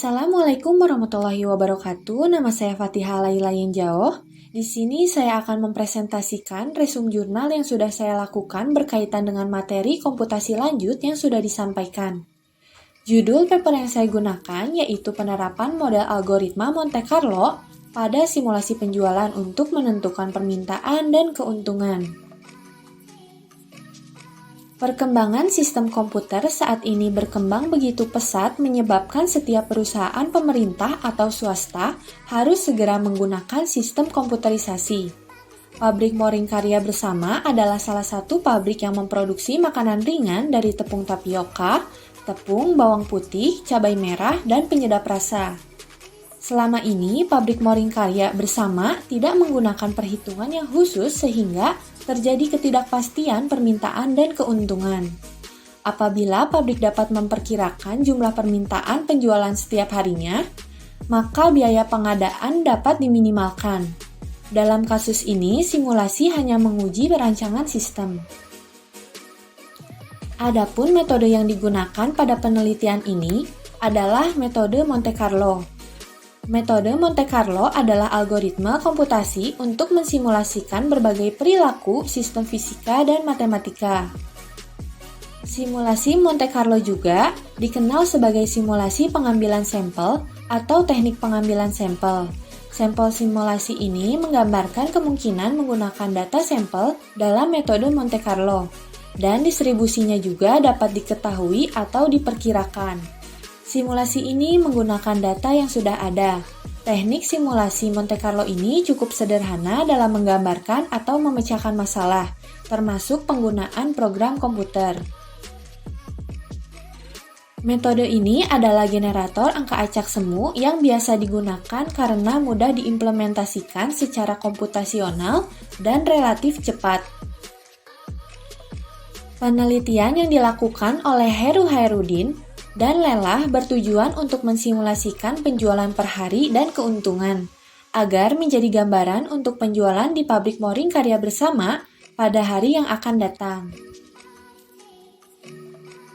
Assalamualaikum warahmatullahi wabarakatuh. Nama saya Fatihah Laila Yenjauh. Di sini saya akan mempresentasikan resum jurnal yang sudah saya lakukan berkaitan dengan materi komputasi lanjut yang sudah disampaikan. Judul paper yang saya gunakan yaitu penerapan model algoritma Monte Carlo pada simulasi penjualan untuk menentukan permintaan dan keuntungan. Perkembangan sistem komputer saat ini berkembang begitu pesat menyebabkan setiap perusahaan pemerintah atau swasta harus segera menggunakan sistem komputerisasi. Pabrik Moring Karya Bersama adalah salah satu pabrik yang memproduksi makanan ringan dari tepung tapioka, tepung, bawang putih, cabai merah, dan penyedap rasa. Selama ini, pabrik Moring Karya Bersama tidak menggunakan perhitungan yang khusus sehingga terjadi ketidakpastian permintaan dan keuntungan. Apabila pabrik dapat memperkirakan jumlah permintaan penjualan setiap harinya, maka biaya pengadaan dapat diminimalkan. Dalam kasus ini, simulasi hanya menguji perancangan sistem. Adapun metode yang digunakan pada penelitian ini adalah metode Monte Carlo. Metode Monte Carlo adalah algoritma komputasi untuk mensimulasikan berbagai perilaku sistem fisika dan matematika. Simulasi Monte Carlo juga dikenal sebagai simulasi pengambilan sampel atau teknik pengambilan sampel. Sampel simulasi ini menggambarkan kemungkinan menggunakan data sampel dalam metode Monte Carlo, dan distribusinya juga dapat diketahui atau diperkirakan. Simulasi ini menggunakan data yang sudah ada. Teknik simulasi Monte Carlo ini cukup sederhana dalam menggambarkan atau memecahkan masalah, termasuk penggunaan program komputer. Metode ini adalah generator angka acak semu yang biasa digunakan karena mudah diimplementasikan secara komputasional dan relatif cepat. Penelitian yang dilakukan oleh Heru Hairudin dan Lelah bertujuan untuk mensimulasikan penjualan per hari dan keuntungan, agar menjadi gambaran untuk penjualan di pabrik Moring Karya Bersama pada hari yang akan datang.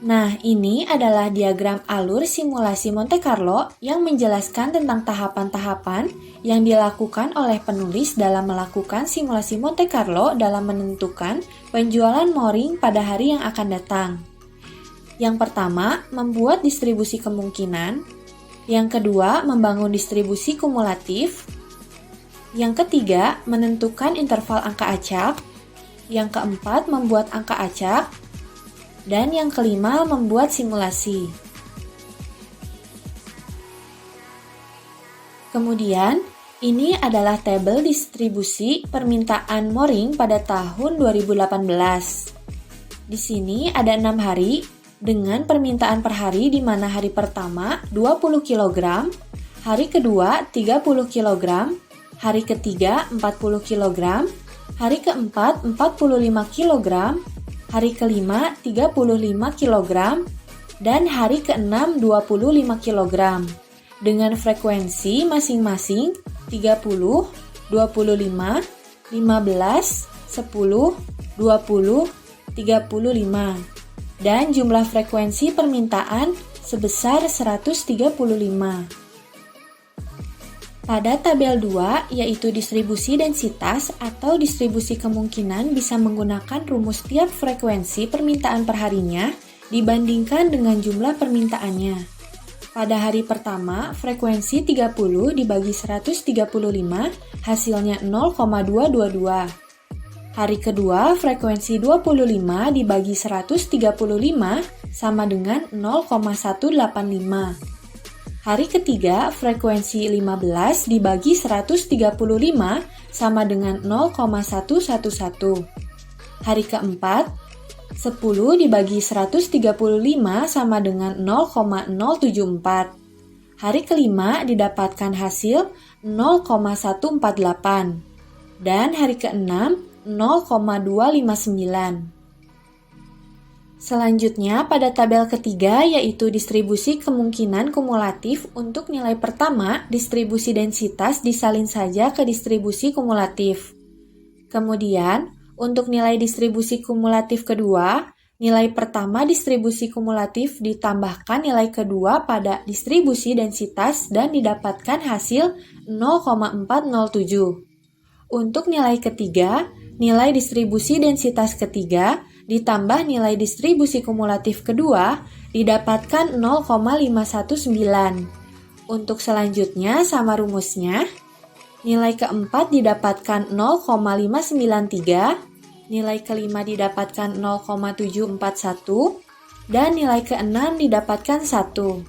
Nah, ini adalah diagram alur simulasi Monte Carlo yang menjelaskan tentang tahapan-tahapan yang dilakukan oleh penulis dalam melakukan simulasi Monte Carlo dalam menentukan penjualan Moring pada hari yang akan datang. Yang pertama, membuat distribusi kemungkinan. Yang kedua, membangun distribusi kumulatif. Yang ketiga, menentukan interval angka acak. Yang keempat, membuat angka acak. Dan yang kelima, membuat simulasi. Kemudian, ini adalah tabel distribusi permintaan Moring pada tahun 2018. Di sini ada 6 hari, dengan permintaan per hari di mana hari pertama 20 kg, hari kedua 30 kg, hari ketiga 40 kg, hari keempat 45 kg, hari kelima 35 kg, dan hari keenam 25 kg, dengan frekuensi masing-masing 30, 25, 15, 10, 20, 35. Dan jumlah frekuensi permintaan sebesar 135. Pada tabel 2, yaitu distribusi densitas atau distribusi kemungkinan bisa menggunakan rumus tiap frekuensi permintaan perharinya dibandingkan dengan jumlah permintaannya. Pada hari pertama, frekuensi 30 dibagi 135 hasilnya 0,222. Hari kedua, frekuensi 25 dibagi 135 sama dengan 0,185. Hari ketiga, frekuensi 15 dibagi 135 sama dengan 0,111. Hari keempat, 10 dibagi 135 sama dengan 0,074. Hari kelima didapatkan hasil 0,148. Dan hari keenam, 0,259. Selanjutnya, pada tabel ketiga yaitu distribusi kemungkinan kumulatif untuk nilai pertama, distribusi densitas disalin saja ke distribusi kumulatif. Kemudian, untuk nilai distribusi kumulatif kedua, Nilai pertama distribusi kumulatif ditambahkan nilai kedua pada distribusi densitas dan didapatkan hasil 0,407. Untuk nilai ketiga, nilai distribusi densitas ketiga ditambah nilai distribusi kumulatif kedua didapatkan 0,519. Untuk selanjutnya sama rumusnya, nilai keempat didapatkan 0,593, nilai kelima didapatkan 0,741, dan nilai keenam didapatkan 1.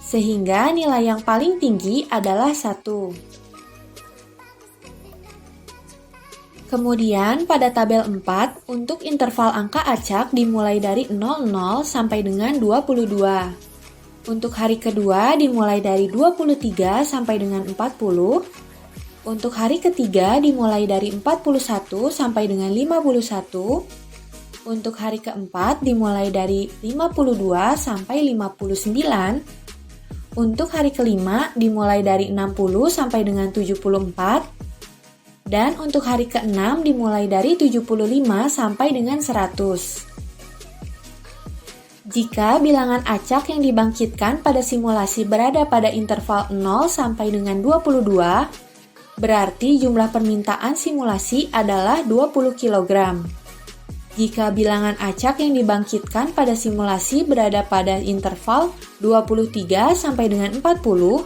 Sehingga nilai yang paling tinggi adalah 1. Kemudian pada tabel 4, untuk interval angka acak dimulai dari 00 sampai dengan 22. Untuk hari kedua dimulai dari 23 sampai dengan 40. Untuk hari ketiga dimulai dari 41 sampai dengan 51. Untuk hari keempat dimulai dari 52 sampai 59. Untuk hari kelima dimulai dari 60 sampai dengan 74. Dan untuk hari keenam dimulai dari 75 sampai dengan 100. Jika bilangan acak yang dibangkitkan pada simulasi berada pada interval 0 sampai dengan 22, berarti jumlah permintaan simulasi adalah 20 kg. Jika bilangan acak yang dibangkitkan pada simulasi berada pada interval 23 sampai dengan 40,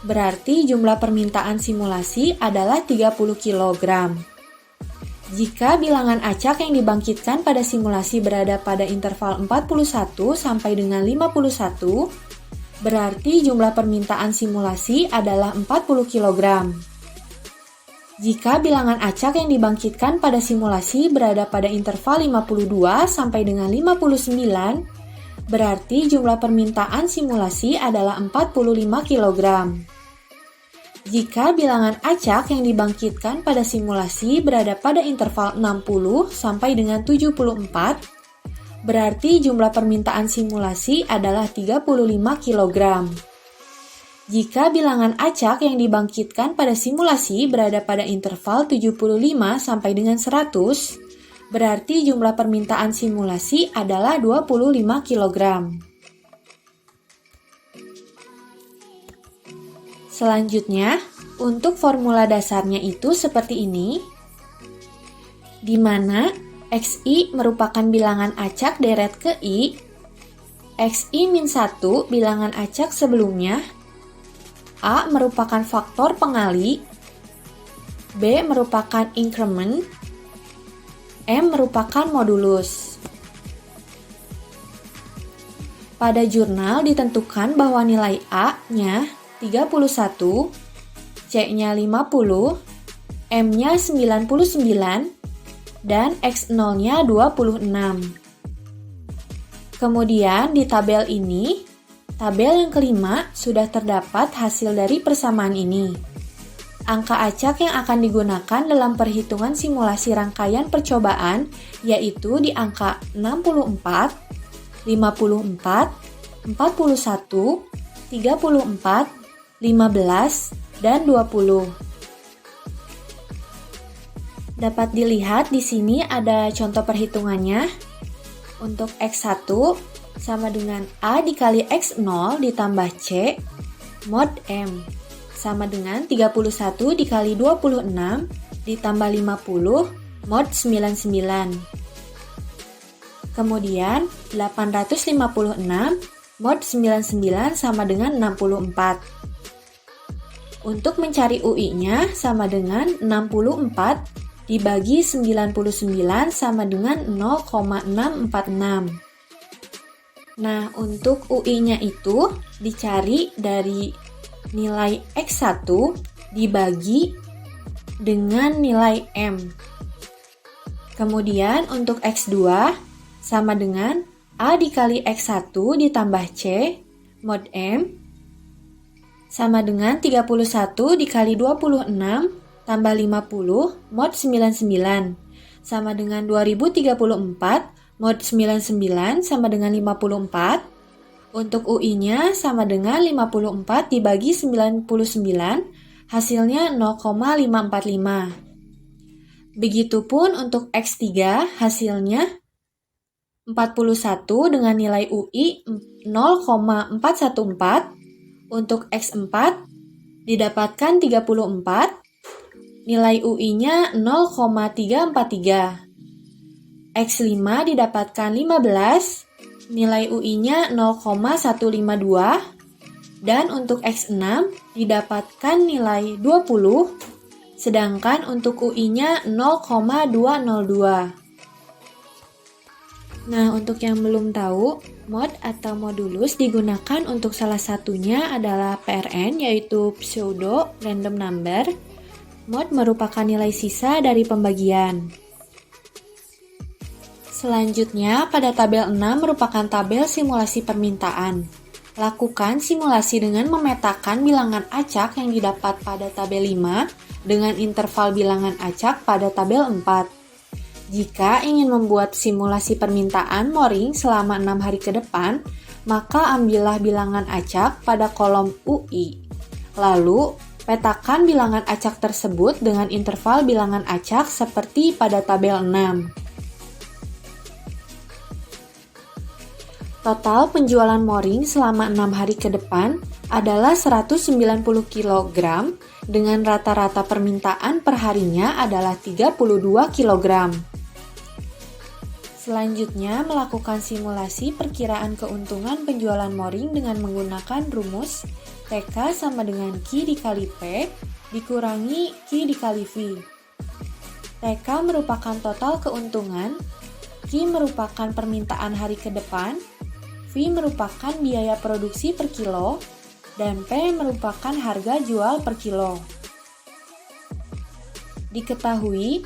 berarti jumlah permintaan simulasi adalah 30 kg. Jika bilangan acak yang dibangkitkan pada simulasi berada pada interval 41 sampai dengan 51, berarti jumlah permintaan simulasi adalah 40 kg. Jika bilangan acak yang dibangkitkan pada simulasi berada pada interval 52 sampai dengan 59, berarti jumlah permintaan simulasi adalah 45 kg. Jika bilangan acak yang dibangkitkan pada simulasi berada pada interval 60 sampai dengan 74, berarti jumlah permintaan simulasi adalah 35 kg. Jika bilangan acak yang dibangkitkan pada simulasi berada pada interval 75 sampai dengan 100, berarti jumlah permintaan simulasi adalah 25 kg. Selanjutnya, untuk formula dasarnya itu seperti ini, di mana XI merupakan bilangan acak deret ke I, XI-1 bilangan acak sebelumnya, A merupakan faktor pengali, B merupakan increment, M merupakan modulus. Pada jurnal ditentukan bahwa nilai A-nya 31, C-nya 50, M-nya 99, dan X0-nya 26. Kemudian di tabel ini, tabel yang kelima sudah terdapat hasil dari persamaan ini. Angka acak yang akan digunakan dalam perhitungan simulasi rangkaian percobaan yaitu di angka 64, 54, 41, 34, 15, dan 20. Dapat dilihat di sini ada contoh perhitungannya. Untuk X1 sama dengan A dikali X0 ditambah C mod M sama dengan 31 dikali 26 ditambah 50 mod 99. Kemudian 856 mod 99 sama dengan 64. Untuk mencari UI-nya sama dengan 64 dibagi 99 sama dengan 0,646. Nah, untuk UI-nya itu dicari dari nilai X1 dibagi dengan nilai M. Kemudian untuk X2 sama dengan A dikali X1 ditambah C mod M sama dengan 31 dikali 26 tambah 50 mod 99 sama dengan 2034 mod 99 sama dengan 54. Untuk UI-nya sama dengan 54 dibagi 99, hasilnya 0,545. Begitupun untuk X3 hasilnya 41 dengan nilai UI 0,414. Untuk X4 didapatkan 34, nilai UI-nya 0,343. X5 didapatkan 15, nilai UI-nya 0,152. Dan untuk X6 didapatkan nilai 20, sedangkan untuk UI-nya 0,202. Nah, untuk yang belum tahu, mod atau modulus digunakan untuk salah satunya adalah PRN, yaitu pseudo random number. Mod merupakan nilai sisa dari pembagian. Selanjutnya, pada tabel 6 merupakan tabel simulasi permintaan. Lakukan simulasi dengan memetakan bilangan acak yang didapat pada tabel 5 dengan interval bilangan acak pada tabel 4. Jika ingin membuat simulasi permintaan mooring selama 6 hari ke depan, maka ambillah bilangan acak pada kolom UI. Lalu, petakan bilangan acak tersebut dengan interval bilangan acak seperti pada tabel 6. Total penjualan mooring selama 6 hari ke depan adalah 190 kg dengan rata-rata permintaan perharinya adalah 32 kg. Selanjutnya, melakukan simulasi perkiraan keuntungan penjualan mooring dengan menggunakan rumus TK sama dengan Q dikali P dikurangi Q dikali V. TK merupakan total keuntungan, Q merupakan permintaan hari ke depan, V merupakan biaya produksi per kilo, dan P merupakan harga jual per kilo. Diketahui,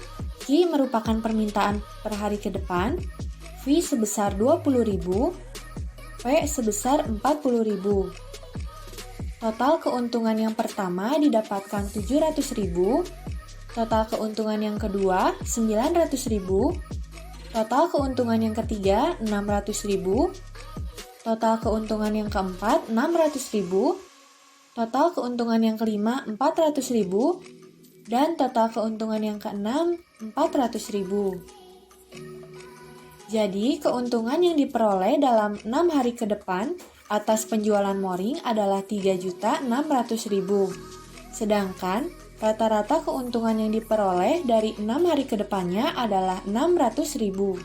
Q merupakan permintaan per hari ke depan, V sebesar 20.000, P sebesar 40.000. Total keuntungan yang pertama didapatkan 700.000, total keuntungan yang kedua 900.000, total keuntungan yang ketiga 600.000, total keuntungan yang keempat 600.000, total keuntungan yang kelima 400.000, dan total keuntungan yang keenam 400.000. Jadi, keuntungan yang diperoleh dalam 6 hari ke depan atas penjualan mooring adalah 3.600.000. Sedangkan, rata-rata keuntungan yang diperoleh dari 6 hari ke depannya adalah 600.000.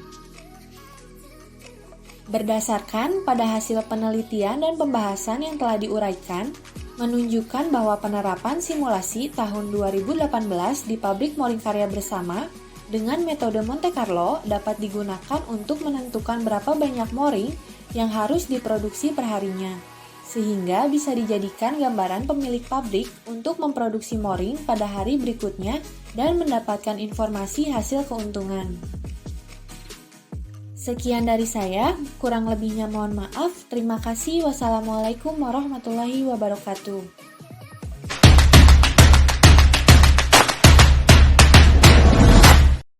Berdasarkan pada hasil penelitian dan pembahasan yang telah diuraikan, menunjukkan bahwa penerapan simulasi tahun 2018 di pabrik mooring karya bersama dengan metode Monte Carlo dapat digunakan untuk menentukan berapa banyak mooring yang harus diproduksi perharinya, sehingga bisa dijadikan gambaran pemilik pabrik untuk memproduksi mooring pada hari berikutnya dan mendapatkan informasi hasil keuntungan. Sekian dari saya, kurang lebihnya mohon maaf. Terima kasih. Wassalamualaikum warahmatullahi wabarakatuh.